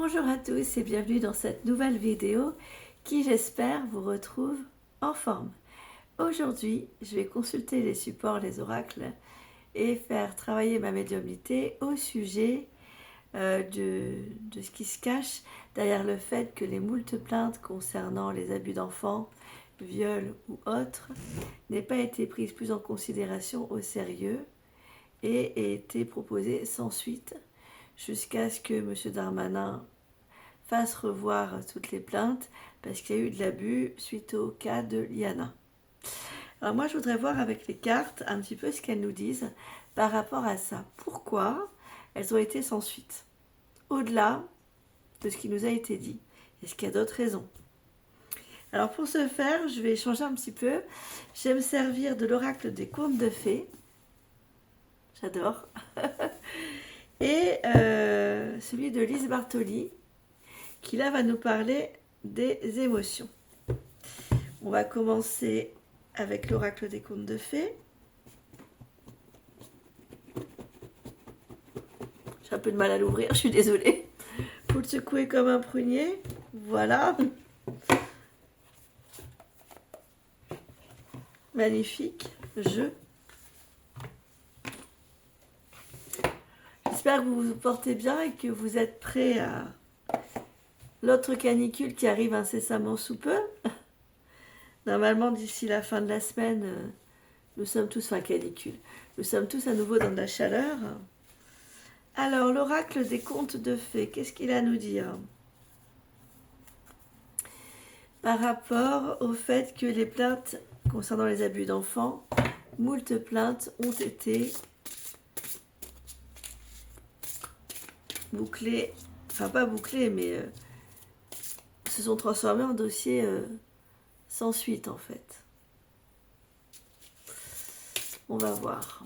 Bonjour à tous et bienvenue dans cette nouvelle vidéo qui, j'espère, vous retrouve en forme. Aujourd'hui, je vais consulter les supports, les oracles et faire travailler ma médiumnité au sujet de ce qui se cache derrière le fait que les moultes plaintes concernant les abus d'enfants, viols ou autres n'aient pas été prises plus en considération au sérieux et aient été proposées sans suite jusqu'à ce que M. Darmanin fasse revoir toutes les plaintes parce qu'il y a eu de l'abus suite au cas de Liana. Alors moi, je voudrais voir avec les cartes un petit peu ce qu'elles nous disent par rapport à ça. Pourquoi elles ont été sans suite? Au-delà de ce qui nous a été dit. Est-ce qu'il y a d'autres raisons? Alors pour ce faire, je vais changer un petit peu. Je vais me servir de l'oracle des contes de fées. J'adore. Et celui de Lise Bartoli, qui là va nous parler des émotions. On va commencer avec l'oracle des contes de fées. J'ai un peu de mal à l'ouvrir, je suis désolée. Faut le secouer comme un prunier. Voilà. Magnifique jeu. J'espère que vous vous portez bien et que vous êtes prêts à l'autre canicule qui arrive incessamment sous peu. Normalement, d'ici la fin de la semaine, nous sommes tous, enfin canicule, nous sommes tous à nouveau dans de la chaleur. Alors, l'oracle des contes de fées, qu'est-ce qu'il a à nous dire par rapport au fait que les plaintes concernant les abus d'enfants, moult plaintes ont été bouclées, enfin pas bouclées, mais se sont transformées en dossiers sans suite en fait. On va voir.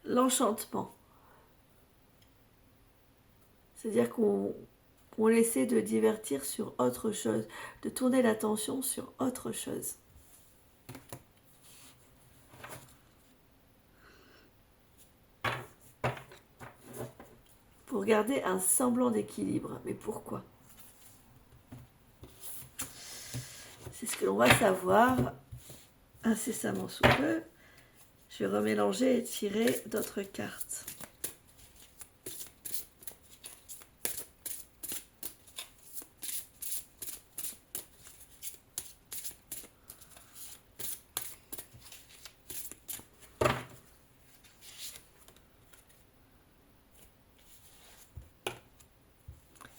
L'enchantement. C'est-à-dire qu'on essaie de divertir sur autre chose, de tourner l'attention sur autre chose. Pour garder un semblant d'équilibre. Mais pourquoi? C'est ce que l'on va savoir incessamment sous peu. Je vais remélanger et tirer d'autres cartes.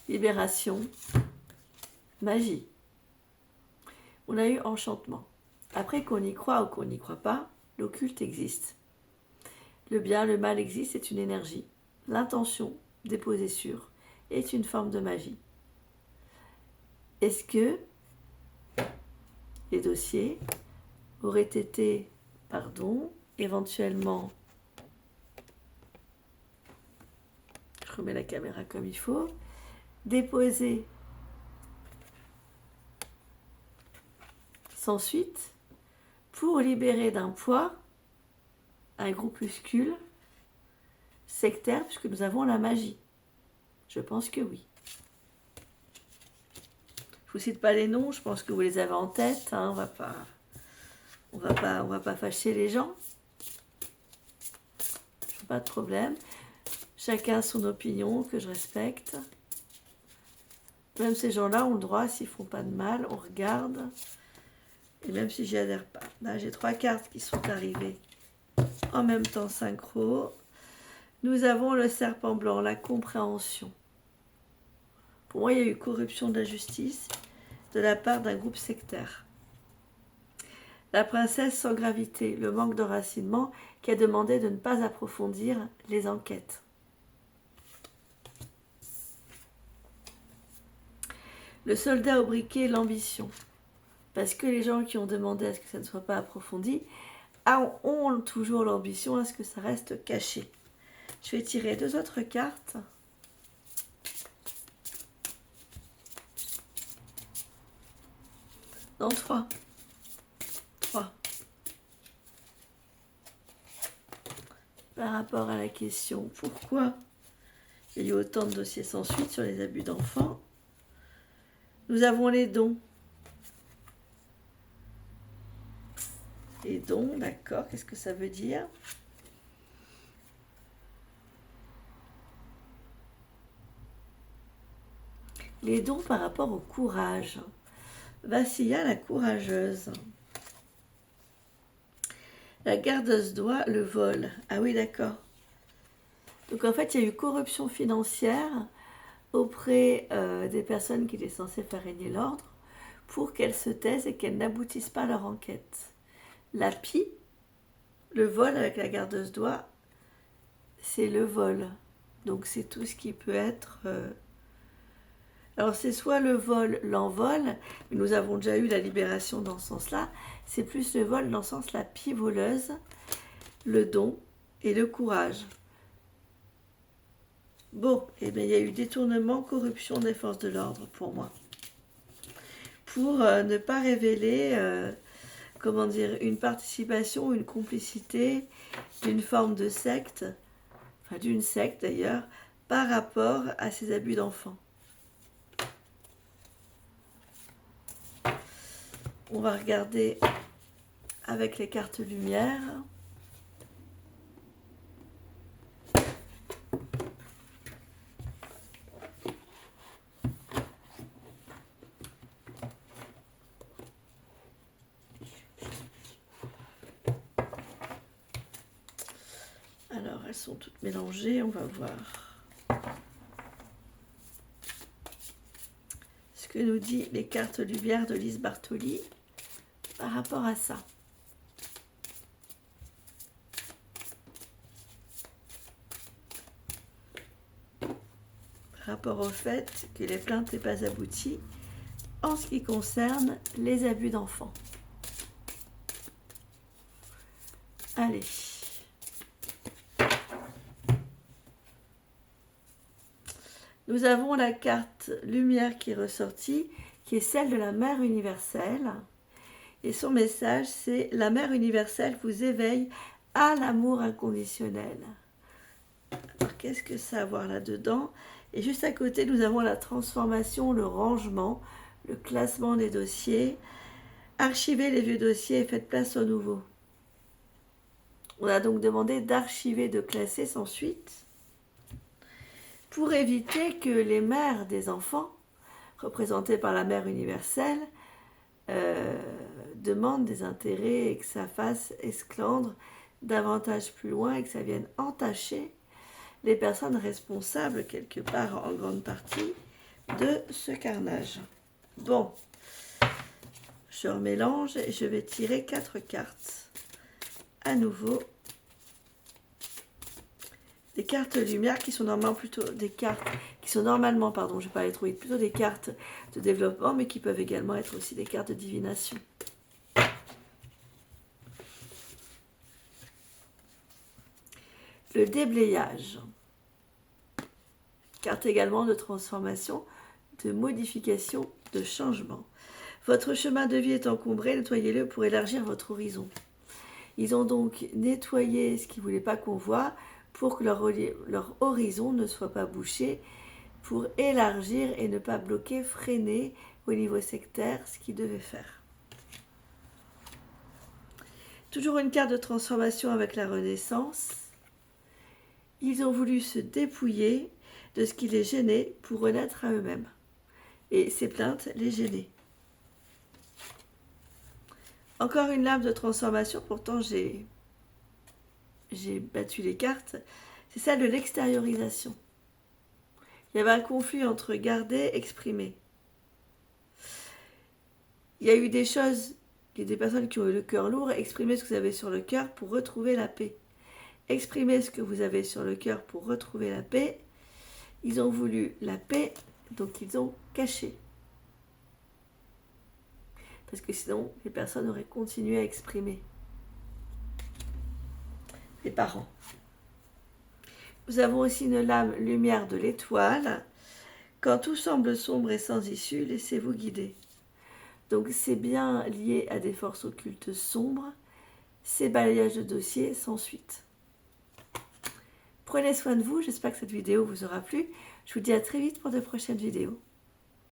Libération, magie. On a eu enchantement. Après qu'on y croit ou qu'on n'y croit pas, l'occulte existe. Le bien, le mal existe, c'est une énergie. L'intention déposée sur est une forme de magie. Est-ce que les dossiers auraient été, éventuellement, je remets la caméra comme il faut, déposés sans suite pour libérer d'un poids un groupuscule sectaire, puisque nous avons la magie? Je pense que oui. Je vous cite pas les noms, je pense que vous les avez en tête. Hein, on va pas fâcher les gens. Pas de problème. Chacun a son opinion que je respecte. Même ces gens-là ont le droit, s'ils font pas de mal, on regarde. Et même si j'y adhère pas. Là, j'ai 3 cartes qui sont arrivées en même temps synchro. Nous avons le serpent blanc, la compréhension. Pour moi, il y a eu corruption de la justice de la part d'un groupe sectaire. La princesse sans gravité, le manque d'enracinement qui a demandé de ne pas approfondir les enquêtes. Le soldat au briquet, l'ambition. Parce que les gens qui ont demandé à ce que ça ne soit pas approfondi ont toujours l'ambition à ce que ça reste caché. Je vais tirer 2 autres cartes. Non, 3. par rapport à la question pourquoi il y a eu autant de dossiers sans suite sur les abus d'enfants. Nous avons les dons. Les dons, d'accord, qu'est-ce que ça veut dire? Les dons par rapport au courage. Vassilia, la courageuse. La gardeuse doigt, le vol. Ah oui, d'accord. Donc en fait, il y a eu corruption financière auprès des personnes qui étaient censées faire régner l'ordre pour qu'elles se taisent et qu'elles n'aboutissent pas à leur enquête. La pie, le vol avec la gardeuse doigt, c'est le vol. Donc c'est tout ce qui peut être... Alors c'est soit le vol, l'envol, mais nous avons déjà eu la libération dans ce sens-là. C'est plus le vol dans le sens la pie voleuse, le don et le courage. Bon, eh bien, il y a eu détournement, corruption des forces de l'ordre pour moi. Pour ne pas révéler, comment dire, une participation, une complicité d'une forme de secte, enfin d'une secte d'ailleurs, par rapport à ces abus d'enfants. On va regarder avec les cartes lumière. Alors, elles sont toutes mélangées, on va voir ce que nous dit les cartes lumière de Lise Bartoli par rapport à ça. Par rapport au fait que les plaintes n'aient pas abouti en ce qui concerne les abus d'enfants. Allez. Nous avons la carte lumière qui est ressortie, qui est celle de la Mère universelle. Et son message, c'est « La Mère universelle vous éveille à l'amour inconditionnel ». Alors, qu'est-ce que ça a à voir là-dedans? Et juste à côté, nous avons la transformation, le rangement, le classement des dossiers. Archivez les vieux dossiers et faites place aux nouveaux. On a donc demandé d'archiver, de classer sans suite, pour éviter que les mères des enfants, représentées par la Mère universelle, demandent des intérêts et que ça fasse esclandre davantage plus loin et que ça vienne entacher les personnes responsables, quelque part en grande partie, de ce carnage. Bon, je remélange et je vais tirer 4 cartes. À nouveau, des cartes lumière qui sont normalement plutôt des cartes qui sont normalement, pardon, je vais pas les trouver, plutôt des cartes de développement, mais qui peuvent également être aussi des cartes de divination. Le déblayage. Carte également de transformation, de modification, de changement. Votre chemin de vie est encombré, nettoyez-le pour élargir votre horizon. Ils ont donc nettoyé ce qu'ils ne voulaient pas qu'on voit pour que leur horizon ne soit pas bouché, pour élargir et ne pas bloquer, freiner au niveau sectaire ce qu'ils devaient faire. Toujours une carte de transformation avec la Renaissance. Ils ont voulu se dépouiller de ce qui les gênait pour renaître à eux-mêmes. Et ces plaintes les gênaient. Encore une lame de transformation, pourtant j'ai battu les cartes, c'est celle de l'extériorisation. Il y avait un conflit entre garder et exprimer. Il y a eu des choses, il y a des personnes qui ont eu le cœur lourd, exprimer ce que vous avez sur le cœur pour retrouver la paix. Exprimer ce que vous avez sur le cœur pour retrouver la paix. Ils ont voulu la paix, donc ils ont caché. Parce que sinon, les personnes auraient continué à exprimer. Les parents. Nous avons aussi une lame lumière de l'étoile. Quand tout semble sombre et sans issue, laissez-vous guider. Donc c'est bien lié à des forces occultes sombres. Ces balayages de dossiers sans suite. Prenez soin de vous, j'espère que cette vidéo vous aura plu. Je vous dis à très vite pour de prochaines vidéos.